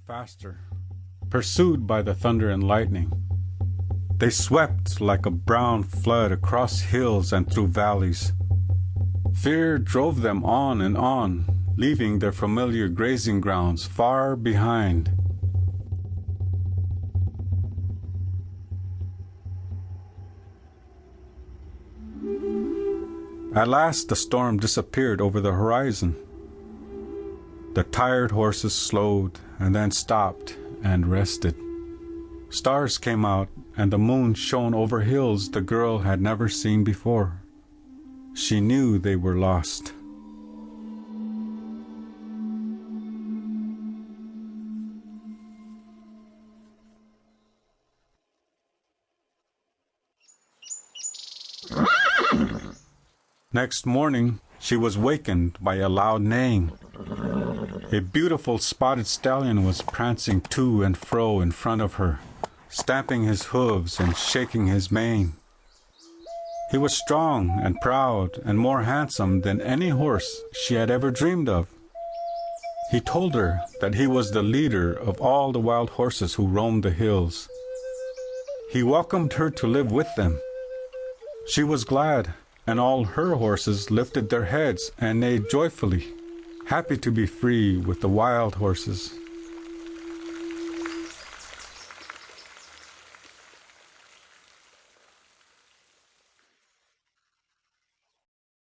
faster, pursued by the thunder and lightning. They swept like a brown flood across hills and through valleys. Fear drove them on, leaving their familiar grazing grounds far behind. At last the storm disappeared over the horizon. The tired horses slowed and then stopped and rested. Stars came out and the moon shone over hills the girl had never seen before. She knew they were lost. Next morning, she was wakened by a loud neighing. A beautiful spotted stallion was prancing to and fro in front of her, stamping his hooves and shaking his mane. He was strong and proud and more handsome than any horse she had ever dreamed of. He told her that he was the leader of all the wild horses who roamed the hills. He welcomed her to live with them. She was glad, and all her horses lifted their heads and neighed joyfully, happy to be free with the wild horses.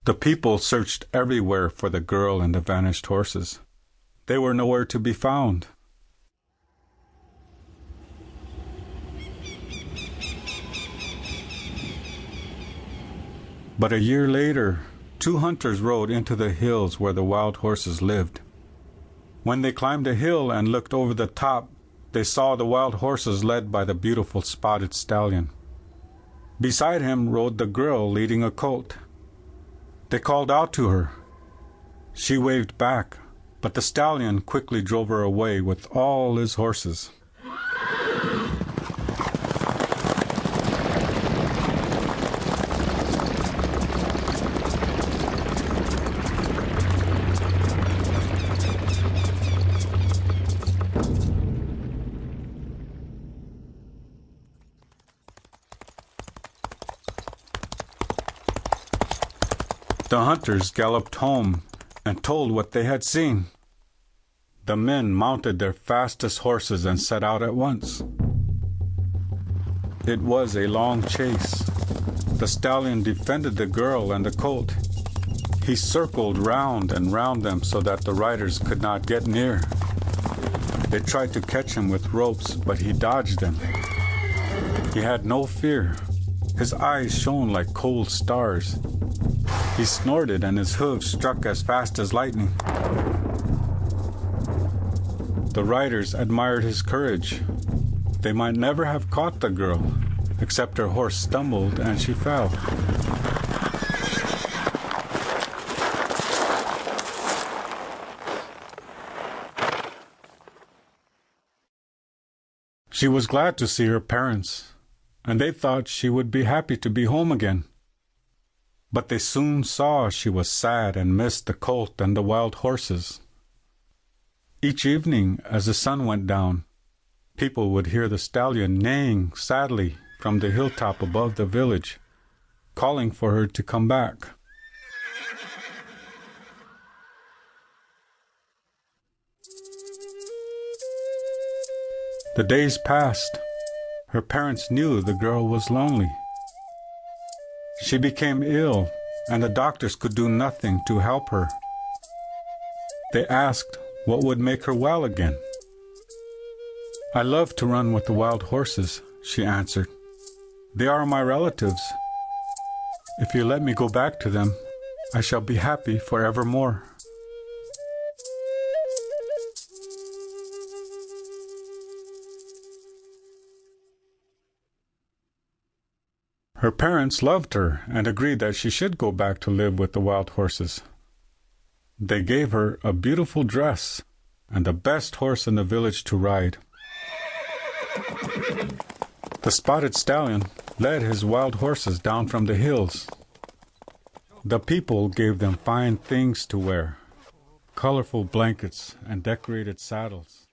The people searched everywhere for the girl and the vanished horses. They were nowhere to be found. But a year later, 2 hunters rode into the hills where the wild horses lived. When they climbed a hill and looked over the top, they saw the wild horses led by the beautiful spotted stallion. Beside him rode the girl leading a colt. They called out to her. She waved back, but the stallion quickly drove her away with all his horses. The hunters galloped home and told what they had seen. The men mounted their fastest horses and set out at once. It was a long chase. The stallion defended the girl and the colt. He circled round and round them so that the riders could not get near. They tried to catch him with ropes, but he dodged them. He had no fear. His eyes shone like cold stars. He snorted and his hooves struck as fast as lightning. The riders admired his courage. They might never have caught the girl, except her horse stumbled and she fell. She was glad to see her parents, and they thought she would be happy to be home again. But they soon saw she was sad and missed the colt and the wild horses. Each evening, as the sun went down, people would hear the stallion neighing sadly from the hilltop above the village, calling for her to come back. The days passed. Her parents knew the girl was lonely. She became ill, and the doctors could do nothing to help her. They asked what would make her well again. "I love to run with the wild horses," she answered. "They are my relatives. If you let me go back to them, I shall be happy forevermore." Her parents loved her and agreed that she should go back to live with the wild horses. They gave her a beautiful dress and the best horse in the village to ride. The spotted stallion led his wild horses down from the hills. The people gave them fine things to wear, colorful blankets and decorated saddles.